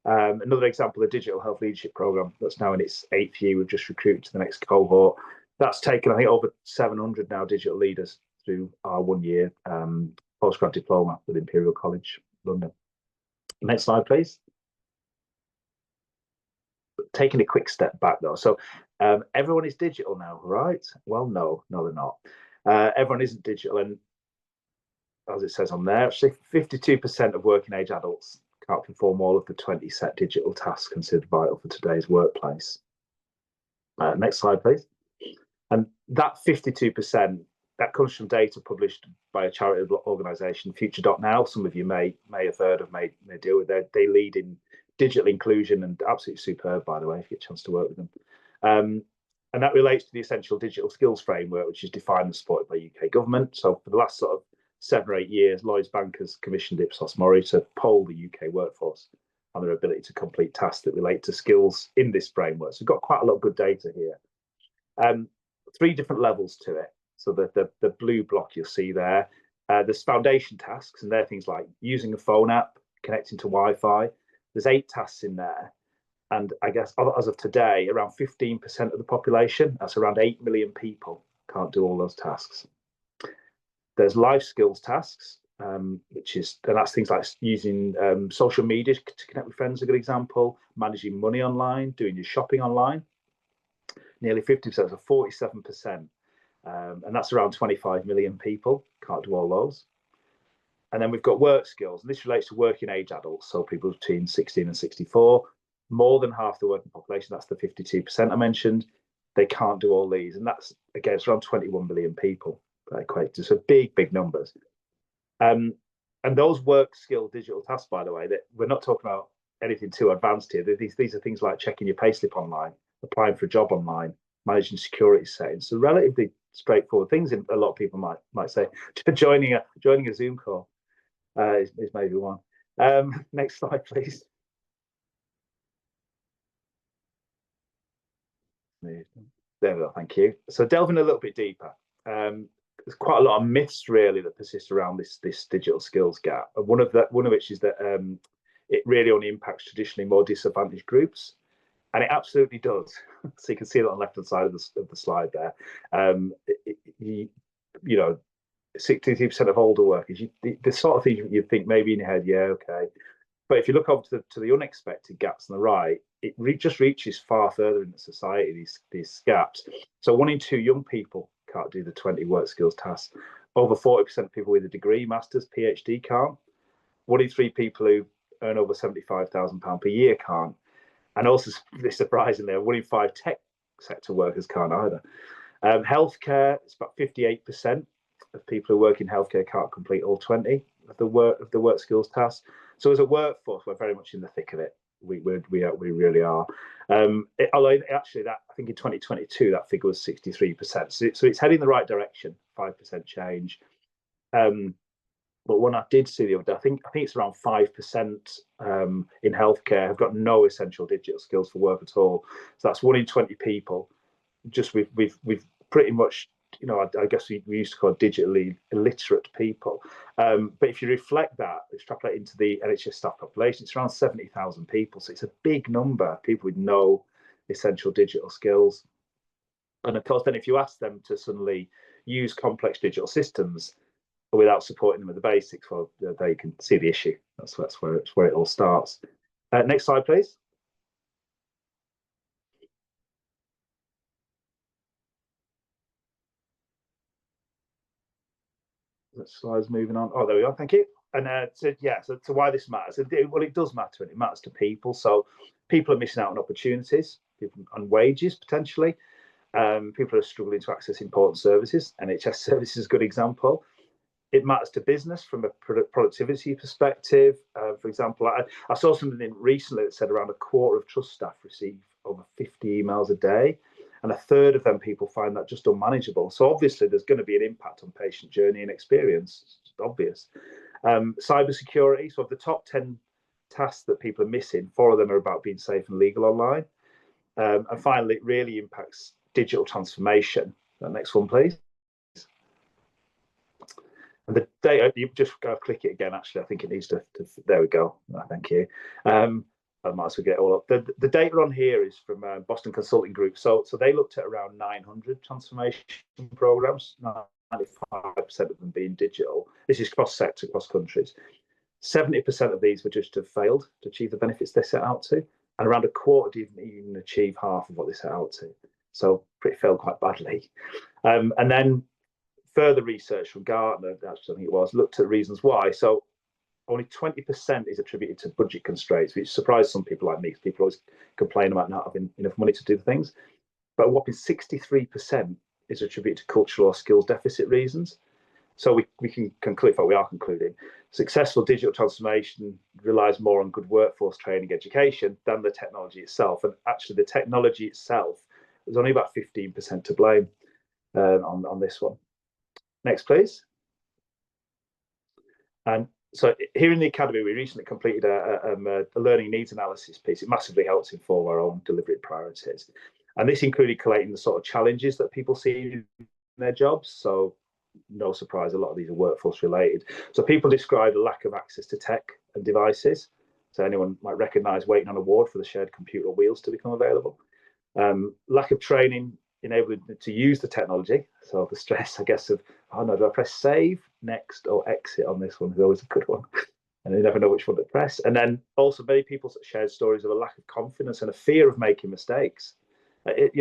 [SPEAKER 4] Another example, the Digital Health Leadership Programme, that's now in its 8th year. We've just recruited to the next cohort. That's taken, I think, over 700 now digital leaders through our 1-year postgrad diploma with Imperial College London. Next slide, please. Taking a quick step back though, so everyone is digital now, right? Well, no, they're not. Everyone isn't digital, and as it says on there, actually 52% of working age adults can't perform all of the 20 set digital tasks considered vital for today's workplace. Next slide, please. And that 52%, that comes from data published by a charitable organisation, Future.now. Some of you may have heard of, may deal with that. They lead in digital inclusion and absolutely superb, by the way, if you get a chance to work with them. And that relates to the Essential Digital Skills Framework, which is defined and supported by UK government. So for the last sort of 7 or 8 years, Lloyds Bank has commissioned Ipsos Mori to poll the UK workforce on their ability to complete tasks that relate to skills in this framework. So we've got quite a lot of good data here. 3 different levels to it. So the blue block you'll see there, there's foundation tasks, and they're things like using a phone app, connecting to Wi-Fi. There's 8 tasks in there. And I guess as of today, around 15% of the population, that's around 8 million people, can't do all those tasks. There's life skills tasks, and that's things like using social media to connect with friends, a good example, managing money online, doing your shopping online. Nearly 50%, so 47%. And that's around 25 million people, can't do all those. And then we've got work skills, and this relates to working age adults, so people between 16 and 64. More than half the working population, that's the 52% I mentioned, they can't do all these. And that's, again, it's around 21 million people that equate to. So big numbers. And those work skill digital tasks, by the way, that we're not talking about anything too advanced here. These are things like checking your payslip online, applying for a job online, managing security settings. So relatively straightforward things. A lot of people might say joining a Zoom call is maybe one. Next slide, please. There we go. Thank you. So delving a little bit deeper, there's quite a lot of myths really that persist around this digital skills gap. And one of which is that it really only impacts traditionally more disadvantaged groups. And it absolutely does. So you can see that on the left-hand side of the slide there. You know, 63% of older workers, the sort of thing you think maybe in your head, yeah, okay. But if you look over to the unexpected gaps on the right, it just reaches far further into society, these gaps. So 1 in 2 young people can't do the 20 work skills tasks. Over 40% of people with a degree, master's, PhD can't. 1 in 3 people who earn over £75,000 per year can't. And also, surprisingly, 1 in 5 tech sector workers can't either. Healthcare, it's about 58% of people who work in healthcare can't complete all 20 of the work skills tasks. So as a workforce, we're very much in the thick of it. We really are. Although actually, that I think in 2022 that figure was 63%. So it's heading the right direction, 5% change. But when I did see the other day, I think it's around 5% in healthcare have got no essential digital skills for work at all. So that's 1 in 20 people. Just we've pretty much, I guess we used to call it digitally illiterate people. But if you reflect that, extrapolate into the NHS staff population, it's around 70,000 people. So it's a big number of people with no essential digital skills. And of course, then if you ask them to suddenly use complex digital systems without supporting them with the basics, well, they can see the issue. That's where it all starts. Next slide, please. That slide's moving on. Oh, there we go. Thank you. And so why this matters? Well, it does matter, and it matters to people. So people are missing out on opportunities, on wages potentially. People are struggling to access important services. NHS services is a good example. It matters to business from a productivity perspective. For example, I saw something recently that said around a quarter of trust staff receive over 50 emails a day, and a third of them people find that just unmanageable. So obviously there's going to be an impact on patient journey and experience. It's obvious. Cybersecurity. So of the top 10 tasks that people are missing, 4 of them are about being safe and legal online. And finally, it really impacts digital transformation. The next one, please. And the data, you just go click it again. Actually, I think it needs to there we go. Thank you. I might as well get it all up. The data on here is from Boston Consulting Group. So they looked at around 900 transformation programs, 95% of them being digital. This is cross-sector, cross countries. 70% of these were just have failed to achieve the benefits they set out to, and around a quarter didn't even achieve half of what they set out to. So it failed quite badly. And then further research from Gartner, actually, I think it was, looked at reasons why. So only 20% is attributed to budget constraints, which surprised some people like me, because people always complain about not having enough money to do things. But a whopping 63% is attributed to cultural or skills deficit reasons. So we can conclude, what we are concluding, successful digital transformation relies more on good workforce training education than the technology itself. And actually the technology itself is only about 15% to blame on this one. Next, please. And so here in the Academy, we recently completed a learning needs analysis piece. It massively helps inform our own delivery priorities. And this included collating the sort of challenges that people see in their jobs. So no surprise, a lot of these are workforce related. So people described a lack of access to tech and devices. So anyone might recognise waiting on a ward for the shared computer wheels to become available. Lack of training enabling them to use the technology. So the stress, I guess, of, oh no, do I press save, next, or exit on this one is always a good one. And you never know which one to press. And then also many people shared stories of a lack of confidence and a fear of making mistakes. It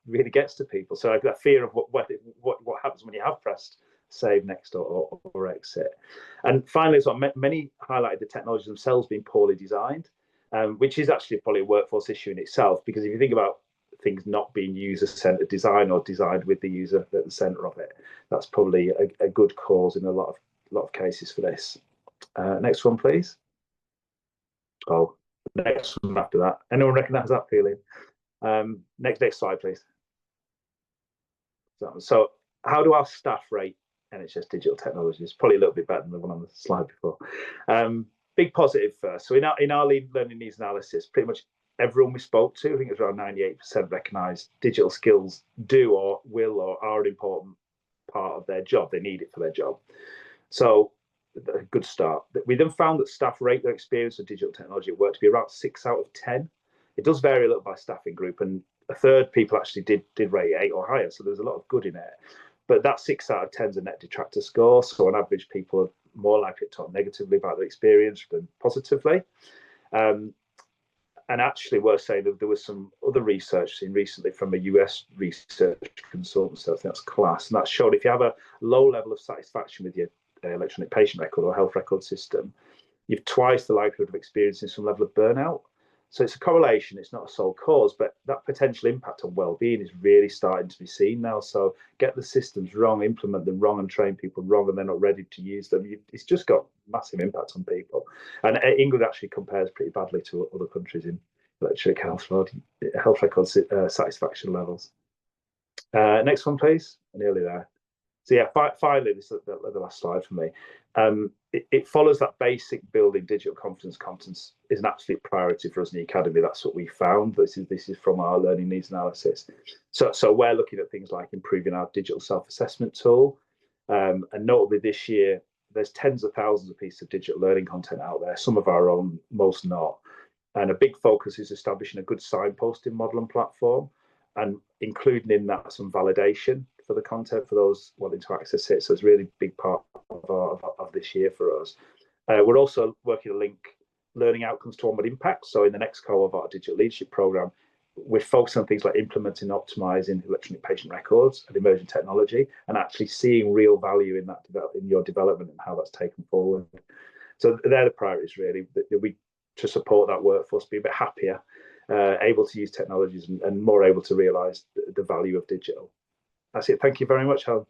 [SPEAKER 4] really gets to people. So that fear of what happens when you have pressed save, next, or exit. And finally, as well, many highlighted the technologies themselves being poorly designed, which is actually probably a workforce issue in itself, because if you think about things not being user-centered design or designed with the user at the center of it, that's probably a good cause in a lot of cases for this. Next one, please. Oh, next one after that. Anyone recognize that feeling? Next slide, please. So how do our staff rate NHS digital technologies? Probably a little bit better than the one on the slide before. Big positive first. So in our learning needs analysis, pretty much everyone we spoke to, I think it was around 98%, recognised digital skills do or will or are an important part of their job. They need it for their job. So a good start. We then found that staff rate their experience of digital technology at work to be around 6 out of 10. It does vary a little by staffing group, and a third people actually did rate 8 or higher. So there's a lot of good in it. But that 6 out of 10 is a net detractor score. So on average, people more likely to talk negatively about their experience than positively. And actually, we're saying that there was some other research seen recently from a US research consultancy, I think that's CLASS, and that showed if you have a low level of satisfaction with your electronic patient record or health record system, you've twice the likelihood of experiencing some level of burnout. So it's a correlation, it's not a sole cause, but that potential impact on well-being is really starting to be seen now. So get the systems wrong, implement them wrong, and train people wrong, and they're not ready to use them. It's just got massive impact on people. And England actually compares pretty badly to other countries in electronic health record satisfaction levels. Next one, please. Nearly there. So yeah, finally, this is the last slide for me. It follows that basic building digital competence is an absolute priority for us in the academy. That's what we found. This is from our learning needs analysis. So we're looking at things like improving our digital self-assessment tool. And notably this year, there's tens of thousands of pieces of digital learning content out there, some of our own, most not. And a big focus is establishing a good signposting model and platform, and including in that some validation for the content for those wanting to access it. So it's a really big part of this year for us. We're also working to link learning outcomes to onward impact. So in the next cohort of our digital leadership program, we're focusing on things like implementing and optimizing electronic patient records and emerging technology, and actually seeing real value in that in your development and how that's taken forward. So they're the priorities really, that we to support that workforce be a bit happier, able to use technologies and more able to realise the value of digital. That's it. Thank you very much, Helen.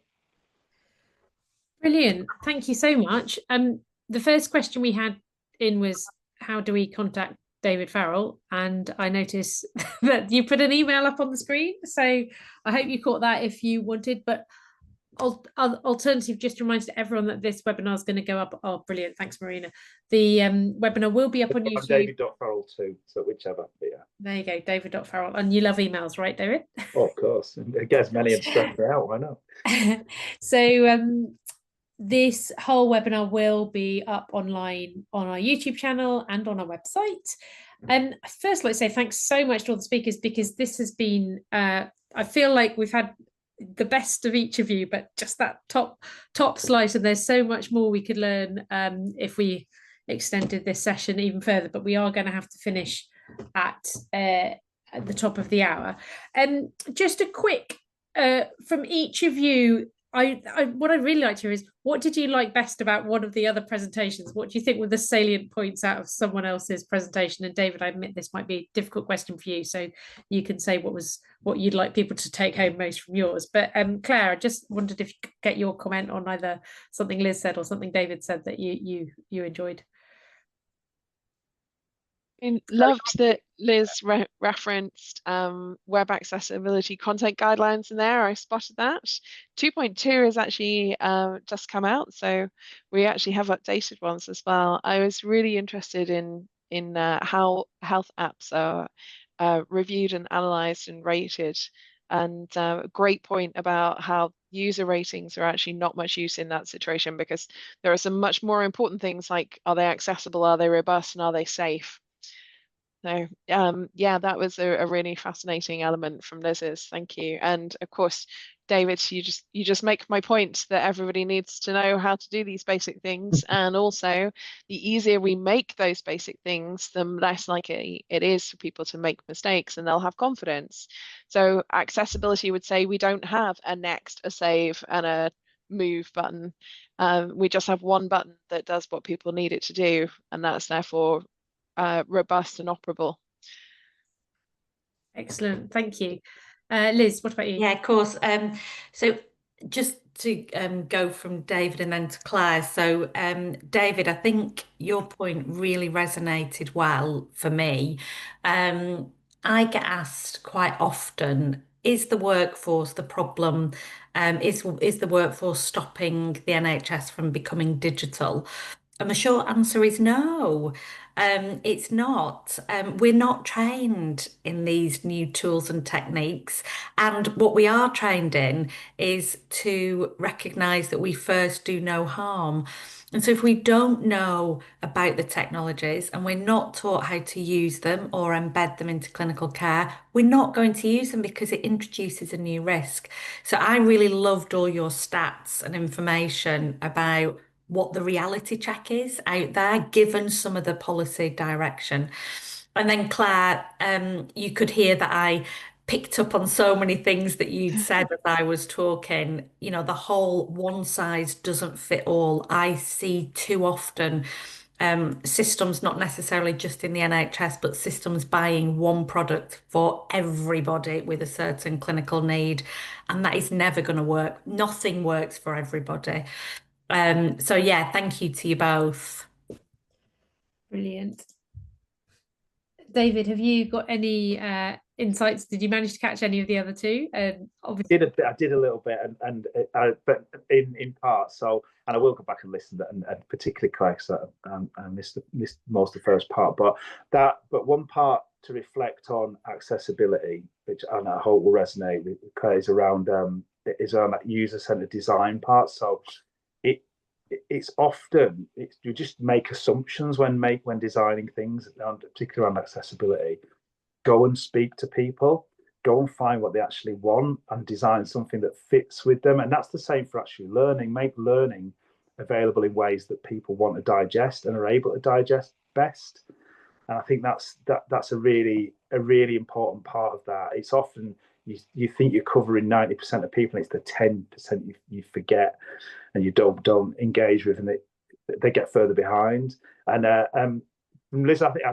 [SPEAKER 1] Brilliant. Thank you so much. The first question we had in was, how do we contact David Farrell? And I noticed that you put an email up on the screen. So I hope you caught that if you wanted, but alternative, just reminded everyone that this webinar is going to go up. Oh, brilliant. Thanks, Marina. The webinar will be up on YouTube.
[SPEAKER 4] David.Farrell too, so whichever. But yeah.
[SPEAKER 1] There you go, David.Farrell. And you love emails, right, David?
[SPEAKER 4] Oh, of course. It gets many and stress me out, why not?
[SPEAKER 1] So this whole webinar will be up online on our YouTube channel and on our website. And first, let's say thanks so much to all the speakers, because this has been, I feel like we've had the best of each of you, but just that top slice, and there's so much more we could learn if we extended this session even further, but we are going to have to finish at the top of the hour. Just a quick from each of you, what I'd really like to hear is, what did you like best about one of the other presentations? What do you think were the salient points out of someone else's presentation? And David, I admit this might be a difficult question for you, so you can say what you'd like people to take home most from yours. But Claire, I just wondered if you could get your comment on either something Liz said or something David said that you enjoyed.
[SPEAKER 2] I loved that Liz referenced web accessibility content guidelines in there. I spotted that. 2.2 has actually just come out, so we actually have updated ones as well. I was really interested in how health apps are reviewed and analysed and rated, and a great point about how user ratings are actually not much use in that situation, because there are some much more important things like, are they accessible, are they robust, and are they safe? So yeah, that was a really fascinating element from Liz's. Thank you. And of course, David, you just make my point that everybody needs to know how to do these basic things, and also the easier we make those basic things, the less likely it is for people to make mistakes, and they'll have confidence. So accessibility would say we don't have a next, a save, and a move button. We just have one button that does what people need it to do, and that's therefore robust and operable.
[SPEAKER 1] Excellent, thank you. Liz, what about you?
[SPEAKER 3] Yeah, of course. So just to go from David and then to Claire. So David, I think your point really resonated well for me. I get asked quite often, is the workforce the problem? Is the workforce stopping the NHS from becoming digital? And the short answer is no, it's not. We're not trained in these new tools and techniques. And what we are trained in is to recognise that we first do no harm. And so if we don't know about the technologies and we're not taught how to use them or embed them into clinical care, we're not going to use them because it introduces a new risk. So I really loved all your stats and information about what the reality check is out there, given some of the policy direction. And then Claire, you could hear that I picked up on so many things that you'd said as I was talking. You know, the whole one size doesn't fit all. I see too often systems, not necessarily just in the NHS, but systems buying one product for everybody with a certain clinical need. And that is never going to work. Nothing works for everybody. So yeah, thank you to you both.
[SPEAKER 1] Brilliant. David, have you got any insights? Did you manage to catch any of the other two?
[SPEAKER 4] Obviously, I did a little bit, but in part. So, and I will go back and listen to, and particularly Claire, because I missed most of the first part. But one part to reflect on accessibility, which and I hope will resonate with Claire, is around that user-centered design part. So, it's often you just make assumptions when designing things, particularly around accessibility. Go and speak to people, go and find what they actually want and design something that fits with them. And that's the same for actually learning. Make learning available in ways that people want to digest and are able to digest best. And I think that's a really important part of that. It's often you think you're covering 90% of people, and it's the 10% you forget and you don't engage with, and they get further behind. And Liz, I think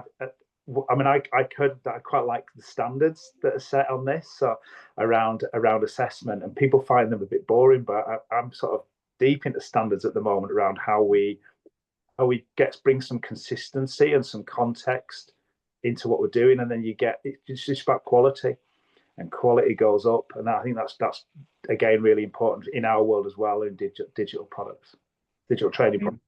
[SPEAKER 4] I quite like the standards that are set on this, so around assessment, and people find them a bit boring, but I'm sort of deep into standards at the moment around how we bring some consistency and some context into what we're doing, and then it's just about quality, and quality goes up, and I think that's again really important in our world as well, in digital products, digital training products.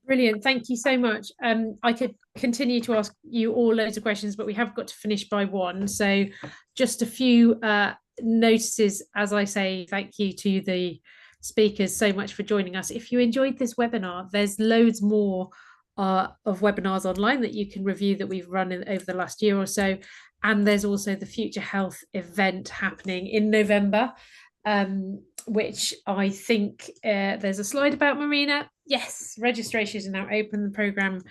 [SPEAKER 1] Brilliant, thank you so much. I could continue to ask you all loads of questions, but we have got to finish by 1. So just a few notices as I say thank you to the speakers so much for joining us. If you enjoyed this webinar, there's loads more of webinars online that you can review that we've run over the last year or so. And there's also the Future Health event happening in November, which I think there's a slide about, Marina. Yes, registration is now open. The programme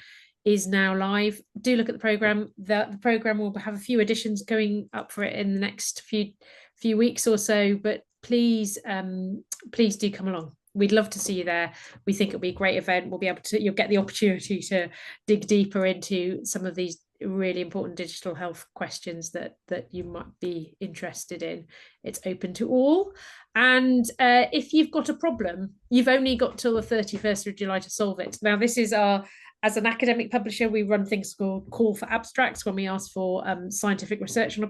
[SPEAKER 1] is now live. Do look at the programme. The programme will have a few additions going up for it in the next few weeks or so, but please do come along. We'd love to see you there. We think it'll be a great event. You'll get the opportunity to dig deeper into some of these really important digital health questions that you might be interested in. It's open to all. And if you've got a problem, you've only got till the 31st of July to solve it. Now, this is as an academic publisher, we run things called call for abstracts when we ask for scientific research on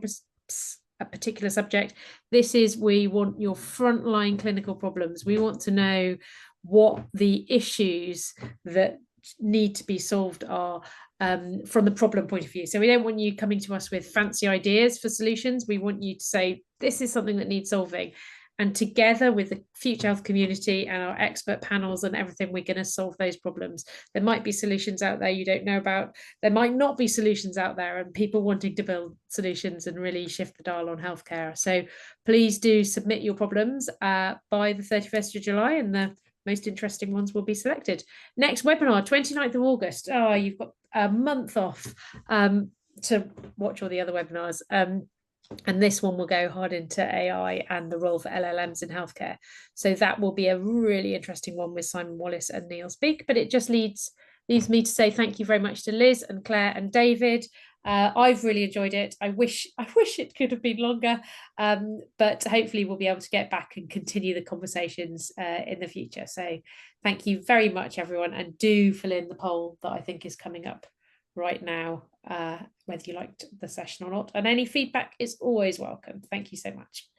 [SPEAKER 1] a particular subject. This is, we want your frontline clinical problems. We want to know what the issues that need to be solved are from the problem point of view. So we don't want you coming to us with fancy ideas for solutions. We want you to say, this is something that needs solving. And together with the Future Health community and our expert panels and everything, we're going to solve those problems. There might be solutions out there you don't know about. There might not be solutions out there, and people wanting to build solutions and really shift the dial on healthcare. So please do submit your problems by the 31st of July, and the most interesting ones will be selected. Next webinar, 29th of August. Oh, you've got a month off to watch all the other webinars. And this one will go hard into AI and the role for LLMs in healthcare. So that will be a really interesting one with Simon Wallace and Neil Speak. But it just leaves me to say thank you very much to Liz and Claire and David. I've really enjoyed it. I wish it could have been longer, but hopefully we'll be able to get back and continue the conversations in the future. So thank you very much, everyone, and do fill in the poll that I think is coming up right now, whether you liked the session or not, and any feedback is always welcome. Thank you so much.